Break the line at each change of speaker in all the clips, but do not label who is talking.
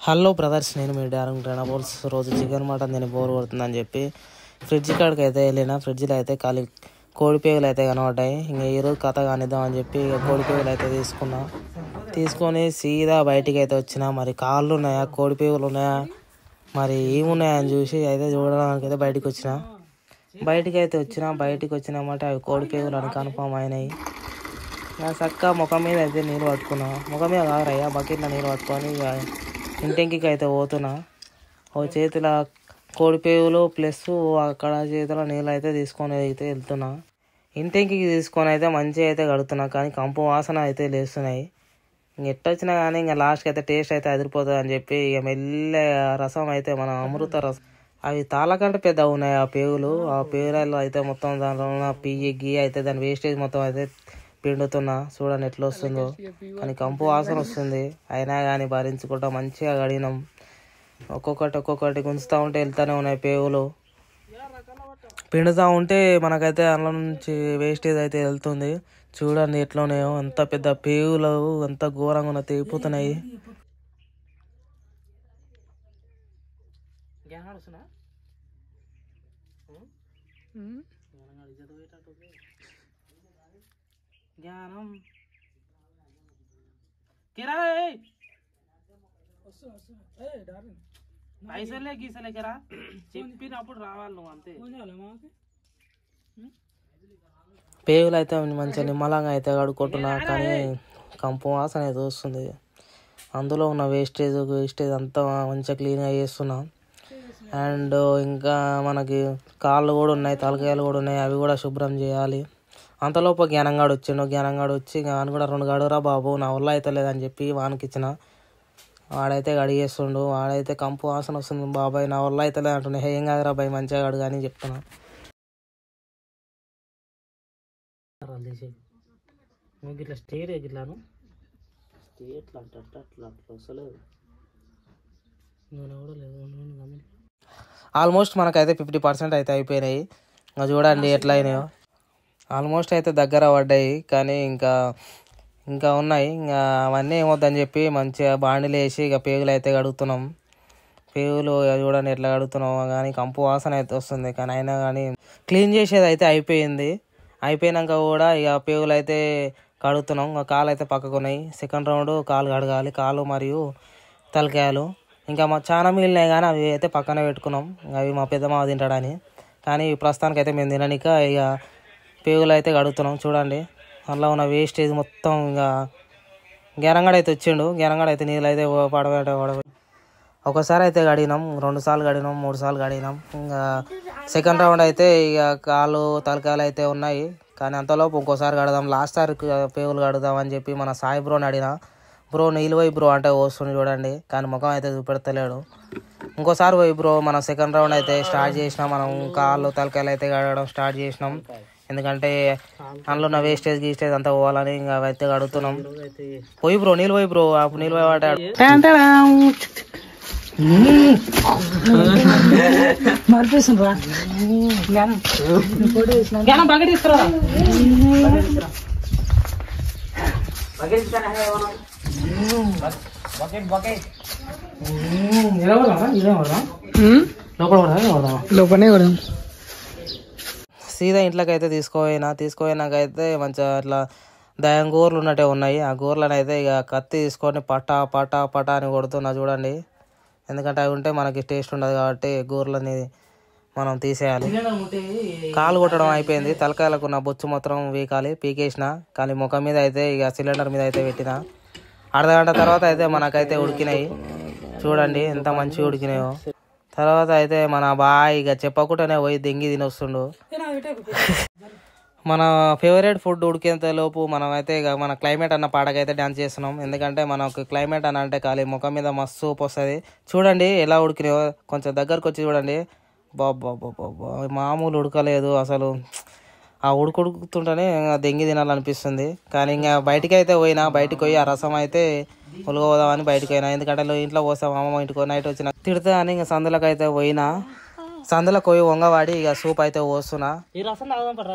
Hello brothers, నేను మీ daring ట్రైనబోల్స్. రోజు chicken mutton తిని బోర్ కొడుతుందని చెప్పి ఫ్రిడ్జ్ కాడికి అయితే వెళ్ళిన. ఫ్రిడ్జ్లో అయితే ఖాళీ కోడిపేగులు అయితే కనబడ్డాయి. ఇంకా ఈరోజు కథ కానిద్దామని చెప్పి కోడిపేగులు అయితే తీసుకొని సీదా బయటికి అయితే వచ్చిన. మరి కాళ్ళు ఉన్నాయా, కోడిపేగులు ఉన్నాయా, మరి ఏమున్నాయని చూసి అయితే చూడడానికి అయితే బయటికి వచ్చినామంటే అవి కోడిపేగులు అని కన్ఫామ్ అయినాయి. చక్క ముఖం మీద అయితే నీళ్ళు పట్టుకున్నా. ముఖం మీద కాదరయ్యా, బకెట్లో నీళ్ళు పట్టుకొని ఇంటికి అయితే పోతున్నా. ఓ చేతిలో కోడిపేగులు ప్లస్ అక్కడ చేతిలో నీళ్ళు అయితే తీసుకొని అయితే వెళ్తున్నా. ఇంటికి తీసుకొని అయితే మంచిగా అయితే కడుతున్నా, కానీ కంపు వాసన అయితే లేస్తున్నాయి. ఎట్టొచ్చినా కానీ ఇంకా లాస్ట్కి అయితే టేస్ట్ అయితే అదిరిపోతుంది అని చెప్పి ఇక మెల్లె రసం అయితే మన అమృత రసం, అవి తాళ్ళకంటే పెద్ద ఉన్నాయి ఆ పేగులు. ఆ పేగులలో అయితే మొత్తం దాంట్లో ఉన్న పియ్యి అయితే దాని వేస్టేజ్ మొత్తం అయితే పిండుతున్నా. చూడండి ఎట్లా వస్తుందో, కానీ కంపు వాసన వస్తుంది. అయినా కానీ భరించుకుంటా మంచిగా కడిగినాం. ఒక్కొక్కటి గుంజుతూ ఉంటే వెళ్తూనే ఉన్నాయి పేగులు. పిండుతూ ఉంటే మనకైతే అందులో నుంచి వేస్టేజ్ అయితే వెళ్తుంది. చూడండి ఎట్లున్నాయో, అంత పెద్ద పేగులు అంత ఘోరంగా ఉన్న తెగిపోతున్నాయి. జ్ఞానం పైసలే గీసలే కిరా, చెప్పినప్పుడు రావాలి నువ్వు అంతే. పేగులు అయితే మంచిగా నిమ్మలంగా అయితే కడుక్కుంటున్నా, కానీ కంపు వాసన అయితే వస్తుంది. అందులో ఉన్న వేస్టేజ్ అంతా మంచిగా క్లీన్గా చేస్తున్నా. అండ్ ఇంకా మనకి కాళ్ళు కూడా ఉన్నాయి, తలకాయలు కూడా ఉన్నాయి, అవి కూడా శుభ్రం చేయాలి. అంతలోపు జ్ఞానంగాడు వచ్చి వాని కూడా 2 గడురా బాబు, నా వల్ల అయితే లేదని చెప్పి వానికి ఇచ్చిన. వాడైతే గడిగేస్తుండు. వాడైతే కంపు వాసన వస్తుంది, బాబాయ్ నా వల్ల అయితే లేదు అంటున్నా. ఏం కాదురా బాయ్, మంచిగా గడుగు అని చెప్తున్నా. ఇట్లా స్టేట్ గిట్లాను స్టేట్ అట్లా వస్తలేదు. ఆల్మోస్ట్ మనకైతే 50% అయితే అయిపోయినాయి. ఇంకా చూడండి ఎట్లా అయినాయో. ఆల్మోస్ట్ అయితే దగ్గర పడ్డాయి, కానీ ఇంకా ఉన్నాయి. ఇంకా అవన్నీ ఏమొద్దని చెప్పి మంచిగా బాండిలు వేసి ఇక పేగులు అయితే కడుగుతున్నాం. పేగులు చూడండి ఎట్లా కడుగుతున్నాం, కానీ కంపు వాసన అయితే వస్తుంది. కానీ అయినా కానీ క్లీన్ చేసేది అయితే అయిపోయినాక కూడా ఇక పేగులు అయితే కడుగుతున్నాం. ఇంకా కాలు అయితే పక్కకున్నాయి. సెకండ్ రౌండ్ కాలు కడగాలి, కాలు మరియు తలకాయలు. ఇంకా చాలా మిగిలినాయి, కానీ అవి అయితే పక్కన పెట్టుకున్నాం. అవి మా పెద్దమ్మ తింటాడని. కానీ ప్రస్తుతానికి అయితే మేము తిననిక ఇక పేగులు అయితే కడుగుతున్నాం. చూడండి అందులో ఉన్న వేస్టేజ్ మొత్తం. ఇంకా జ్ఞానంగాడు అయితే వచ్చిండు. జ్ఞానంగాడు అయితే నీళ్ళు అయితే పడవ ఒకసారి అయితే గడిగినాం, 2 సార్లు గడిగినాం, 3 సార్లు గడిగినాం. ఇంకా సెకండ్ రౌండ్ అయితే ఇక కాళ్ళు తలకాయలు అయితే ఉన్నాయి, కానీ అంతలోపు ఇంకోసారి కడదాం. లాస్ట్ సారి పేగులు కడుదాం అని చెప్పి మన సాయి బ్రోని అడిగిన. బ్రో నీళ్ళు పోయి బ్రో అంటే వస్తుంది చూడండి, కానీ ముఖం అయితే చూపెడతలేడు. ఇంకోసారి పోయి బ్రో, మనం సెకండ్ రౌండ్ అయితే స్టార్ట్ చేసినాం. మనం కాళ్ళు తలకాయలు అయితే కడగడం స్టార్ట్ చేసినాం. ఎందుకంటే అందులో ఉన్న వేస్టేజ్ అంతా పోవాలని ఇంకా అయితే కడుగుతున్నాం. పోయి బ్రో నీళ్ళు పోయి బ్రో, అప్పుడు నీళ్ళు పోయి పడ్డాడు. సీదా ఇంట్లోకి అయితే తీసుకుపోయినాకైతే మంచిగా అట్లా దయం గోర్లు ఉన్నట్టే ఉన్నాయి. ఆ గోర్లను అయితే ఇక కత్తి తీసుకొని పటా అని కొడుతున్నా చూడండి. ఎందుకంటే అవి ఉంటే మనకి టేస్ట్ ఉండదు కాబట్టి గోర్లని మనం తీసేయాలి. కాలు కొట్టడం అయిపోయింది. తలకాయలకు ఉన్న బొచ్చు మొత్తం పీకేసిన. కానీ ముఖం మీద అయితే ఇక సిలిండర్ మీద అయితే పెట్టిన. అర్ధగంట తర్వాత అయితే మనకైతే ఉడికినాయి. చూడండి ఎంత మంచిగా ఉడికినాయో. తర్వాత అయితే మన బాయ్ ఇక చెప్పకుండానే పోయి దెంగి తినొస్తుండు. మన ఫేవరెట్ ఫుడ్ ఉడికేంత లోపు మనం అయితే ఇక మన క్లైమేట్ అన్న పాటకైతే డాన్స్ చేస్తున్నాం. ఎందుకంటే మనకు క్లైమేట్ అని అంటే ఖాళీ ముఖం మీద మస్తు సూప్ వస్తుంది. చూడండి ఎలా ఉడికినాయో, కొంచెం దగ్గరకు వచ్చి చూడండి. బాబా మామూలు ఉడకలేదు అసలు. ఆ ఉడుకుతుంటేనే దెంగి తినాలనిపిస్తుంది. కానీ ఇంకా బయటికి పోయి ఆ రసం అయితే ఉలగపోదామని బయటకు పోయినా. ఎందుకంటే ఇంట్లో పోస్తాం, అమ్మమ్మ ఇంటికి నైట్ వచ్చిన తిడతా అని ఇంకా సందులకు అయితే పోయినా. సందులకు పోయి వంగవాడి ఇక సూప్ అయితే పోస్తున్నా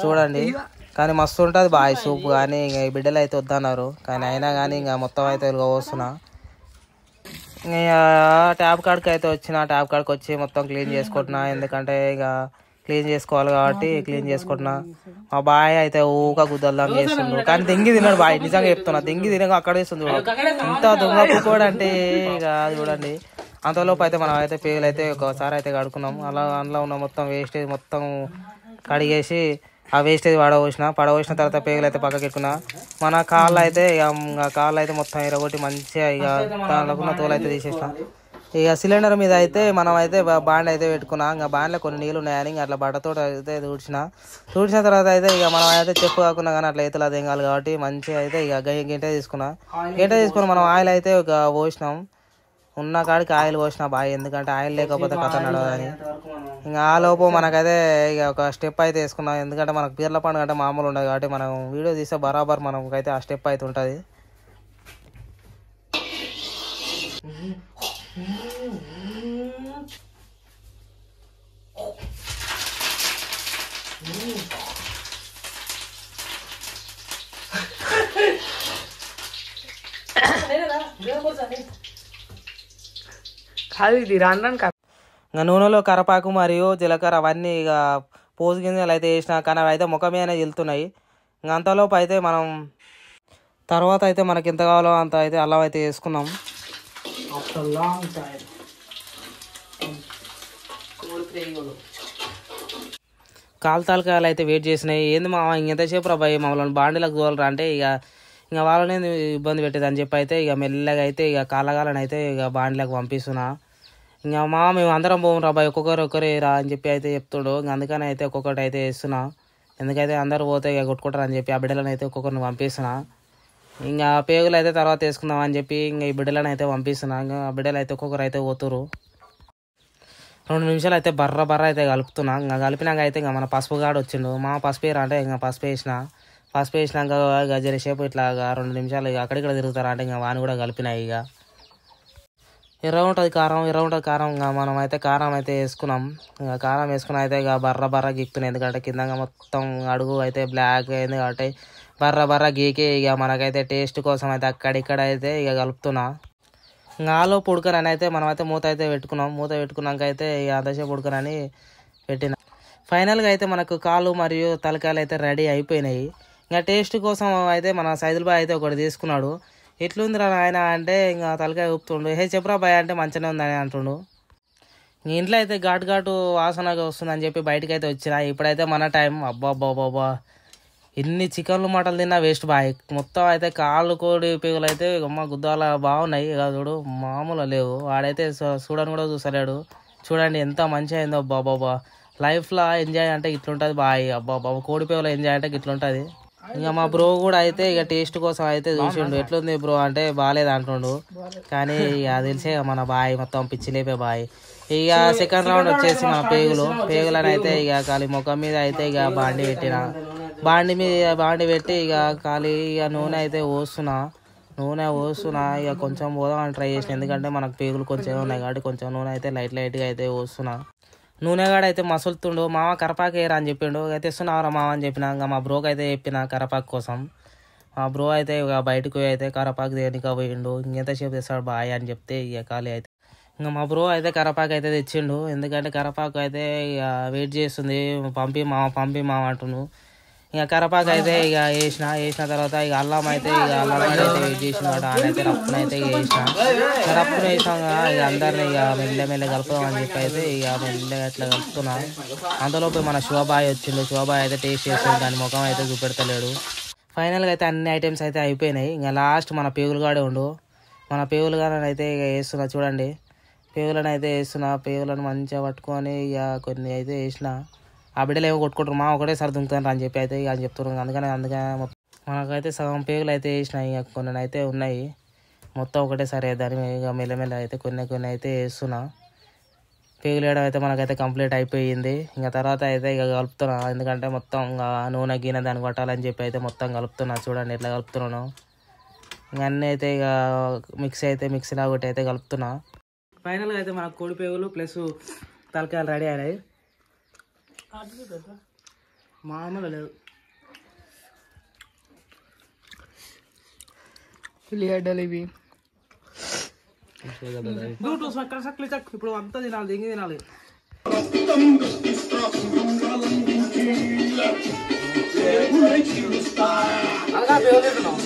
చూడండి. కానీ మస్తు ఉంటుంది బాయ్ సూప్. కానీ ఇంకా ఈ బిడ్డలు అయితే వద్దన్నారు, కానీ అయినా కానీ ఇంకా మొత్తం అయితే పోస్తున్నా. ట్యాప్ కాడికి అయితే వచ్చిన, ట్యాప్ కాడికి వచ్చి మొత్తం క్లీన్ చేసుకుంటున్నా. ఎందుకంటే ఇక క్లీన్ చేసుకోవాలి కాబట్టి క్లీన్ చేసుకుంటున్నా. మా బాయ్ అయితే ఊక గుద్దల్దాం చేస్తుండు, కానీ దెంగి తిన్నాడు బాయ్. నిజంగా చెప్తున్నా, దెంగి తినగా అక్కడ వేస్తుంది చూడు. ఇంత దొంగ కూడా అంటే ఇక చూడండి. అంతలోపు అయితే మనం అయితే పేగులు అయితే ఒకసారి అయితే కడుక్కున్నాం. అందులో ఉన్న మొత్తం వేస్టేజ్ మొత్తం కడిగేసి ఆ వేస్టేజ్ పడవసిన తర్వాత పేగులు అయితే పక్కకి ఎక్కున్నా. మన కాళ్ళు అయితే మొత్తం ఇరగొట్టి మంచిగా ఇక దాంట్లో ఉన్న తోలు అయితే తీసేసిన. ఇక సిలిండర్ మీద అయితే మనం అయితే బాండ్ అయితే పెట్టుకున్నాం. ఇంకా బాండ్లో కొన్ని నీళ్ళు ఉన్నాయని ఇంకా అట్లా బట్టతో అయితే తుడిచిన తర్వాత అయితే ఇక మనం అయితే చెప్పు కాకుండా కానీ అట్లా అయితే అది ఏం కాదు కాబట్టి మంచిగా అయితే ఇక గంట తీసుకుని మనం ఆయిల్ అయితే ఇక పోసినాం. ఉన్న కాడికి ఆయిల్ పోసిన బాయ్, ఎందుకంటే ఆయిల్ లేకపోతే కథ నడవదని. ఇంకా ఆ లోపు మనకైతే ఇక ఒక స్టెప్ అయితే వేసుకున్నాం. ఎందుకంటే మనకు పీర్ల పండుగ అంటే మామూలు ఉండదు కాబట్టి మనం వీడియో తీస్తే బరాబర్ మనకైతే ఆ స్టెప్ అయితే ఉంటుంది. ఇంకా నూనెలో కరపాకు మరియు జీలకర్ర అవన్నీ ఇక పోసు గింజలు అయితే వేసినా, కానీ అవి అయితే ముఖం మీద వెళ్తున్నాయి. ఇంకా అంతలోపు అయితే మనం తర్వాత అయితే మనకి ఎంత కావాలో అంత అయితే అల్లం అయితే వేసుకున్నాం. కాలుతాలకాయలు అయితే వెయిట్ చేసినాయి. ఏంది మా ఇంకెంతసేపు రా భయ్ మమ్మల్ని బాండీలకు తోలరా అంటే ఇక వాళ్ళని ఇబ్బంది పెట్టేది అని చెప్పి అయితే ఇక మెల్లగా అయితే ఇక కాలగాలని అయితే ఇక బాండీలకు పంపిస్తున్నా. ఇంకా మేము అందరం పోము రా బాయ్, ఒక్కొక్కరే రా అని చెప్పి అయితే చెప్తుండు. ఇంక అందుకని అయితే ఒక్కొక్కటి అయితే వేస్తున్నా. ఎందుకైతే అందరూ పోతే ఇక కొట్టుకుంటారు అని చెప్పి ఆ బిడ్డలను అయితే ఒక్కొక్కరిని పంపిస్తున్నా. ఇంకా పేగులు అయితే తర్వాత వేసుకుందాం అని చెప్పి ఇంకా ఈ బిడ్డలను అయితే పంపిస్తున్నా. ఇంకా ఆ బిడ్డలు అయితే ఒక్కొక్కరు అయితే పోతురు. 2 నిమిషాలు అయితే బర్ర అయితే కలుపుతున్నా. ఇంకా కలిపినాక అయితే ఇంకా మన పసుపు గాడు వచ్చిండు. పసుపు వేయరా అంటే ఇంకా పసుపు వేసినాక ఇక జరిసేపు ఇట్లా 2 నిమిషాలు ఇక అక్కడిక్కడ తిరుగుతారా అంటే ఇంకా వాని కూడా కలిపినాయి. ఇక ఎర్ర ఉంటుంది కారం ఇంకా మనం అయితే కారం అయితే వేసుకున్నాం. ఇంకా కారం వేసుకుని అయితే ఇక బర్ర గీక్కుతున్నాయి. ఎందుకంటే కింద మొత్తం అడుగు అయితే బ్లాక్ అయింది కాబట్టి బర్ర గీకి ఇక మనకైతే టేస్ట్ కోసం అయితే అక్కడిక్కడ అయితే ఇక కలుపుతున్నా. ఇంకా ఆలో ఉడకనని అయితే మనం అయితే మూత అయితే పెట్టుకున్నాం. మూత పెట్టుకున్నాక అయితే ఇక అంతసేపు ఉడకనని పెట్టిన. ఫైనల్గా అయితే మనకు కాళ్ళు మరియు తలకాయలు అయితే రెడీ అయిపోయినాయి. ఇంకా టేస్ట్ కోసం అయితే మన సైదుల్ బాయ్ అయితే ఒకటి తీసుకున్నాడు. ఎట్లుందిరా ఆయన అంటే ఇంకా తలకాయ ఊపుతుండు. చెప్పురా బాయ్ అంటే మంచిగానే ఉందని అంటుండు. ఇంట్లో అయితే ఘాటు వాసనగా వస్తుందని చెప్పి బయటకు అయితే వచ్చిన. ఇప్పుడైతే మన టైం. అబ్బాబ్బాబ్బా ఎన్ని చికెన్లు మటన్లు తిన్నా వేస్ట్ బాయ్. మొత్తం అయితే కాళ్ళు కోడి పీగులు అయితే గుద్దాల బాగున్నాయి. ఇక చూడు మామూలు లేవు. వాడైతే చూడని కూడా చూసలేడు. చూడండి ఎంత మంచిగా అయిందో. బాబా లైఫ్లో ఎంజాయ్ అంటే ఇట్లుంటుంది బాయ్. అబ్బాబ్బా కోడి పీగులు ఎంజాయ్ అంటే ఇట్లుంటుంది. ఇక మా బ్రో కూడా అయితే ఇక టేస్ట్ కోసం అయితే చూసిండు. ఎట్లుంది బ్రో అంటే బాగాలేదు అంటుండు. కానీ ఇక తెలిసే మన బాయ్ మొత్తం పిచ్చి లేపే బాయ్. ఇక సెకండ్ రౌండ్ వచ్చేసి మన పేగులని అయితే ఇక ఖాళీ ముఖం మీద అయితే ఇక బాండి పెట్టి ఇక ఖాళీ ఇక నూనె అయితే పోస్తున్నా. ఇక కొంచెం పోదామని ట్రై చేసిన. ఎందుకంటే మనకు పేగులు కొంచెం ఉన్నాయి కాబట్టి కొంచెం నూనె అయితే లైట్గా అయితే పోస్తున్నా. నూనెగాడు అయితే మసులుతుండు. మామ కరపాకు వేయరా అని చెప్పిండు. అయితే ఇస్తున్నావరా మామ అని చెప్పిన. ఇంకా మా బ్రోకి అయితే చెప్పిన కరపాకు కోసం. మా బ్రో అయితే ఇక బయటకు అయితే కరపాకు దేనిక పోయిండు. ఇంకెంతసేపు తెస్తాడు బాయ్ అని చెప్తే ఇక ఖాళీ అయితే ఇంకా మా బ్రో అయితే కరపాకు అయితే తెచ్చిండు. ఎందుకంటే కరపాకు అయితే ఇక వెయిట్ చేస్తుంది. పంపి మామ అంటుండు. ఇక కరపాకు అయితే ఇక వేసిన తర్వాత ఇక అల్లం అయితే వెయిట్ చేసిన అయితే రప్పున అయితే వేసినాం. ఇక అందరిని ఇక మెల్లె కలుపుదాం అని చెప్పి అయితే ఇక మెల్లగా ఇట్లా కలుపుతున్నా. అంతలోపు మన శివబాయ్ వచ్చిండు. శివబాయ్ అయితే టేస్ట్ చేస్తుంది. దాని ముఖం అయితే చూపెడతలేడు. ఫైనల్గా అయితే అన్ని ఐటమ్స్ అయితే అయిపోయినాయి. ఇంకా లాస్ట్ మన పేగులుగాడే ఉండు. మన పేగులుగానే అయితే ఇక వేస్తున్నా. చూడండి పేగులను అయితే వేస్తున్నా. పేగులను మంచిగా పట్టుకొని ఇక కొన్ని అయితే వేసిన. ఆ బిడ్డలు ఏమో కొట్టుకుంటారు. మా ఒకటేసారి దుంకుతాను అని చెప్పి అయితే ఇక అని చెప్తున్నారు. అందుకని మనకైతే సగం పేగులు అయితే వేసినాయి. ఇక కొన్ని అయితే ఉన్నాయి. మొత్తం ఒకటేసారి దాని ఇక మెల్లమెల్ల అయితే కొన్ని అయితే వేస్తున్నా. పేగులు వేయడం అయితే మనకైతే కంప్లీట్ అయిపోయింది. ఇంకా తర్వాత అయితే ఇక కలుపుతున్నా. ఎందుకంటే మొత్తం నూనె గిన్నె దానికి పట్టాలని చెప్పి అయితే మొత్తం కలుపుతున్నా. చూడండి ఎట్లా కలుపుతున్నాను. ఇంకా అన్నీ అయితే ఇక మిక్సీలా ఒకటి అయితే కలుపుతున్నా. ఫైనల్గా అయితే మన కోడి పేగులు ప్లస్ తలకాయలు రెడీ అయినాయి. మామూలు లేదు.
ఉల్లిగడ్డలు ఇవి బ్లూటూత్ ఎక్కడ సక్లి చక్ ఇప్పుడు అంతా తినాలి దింగి తినాలి అలా పేరుతున్నావు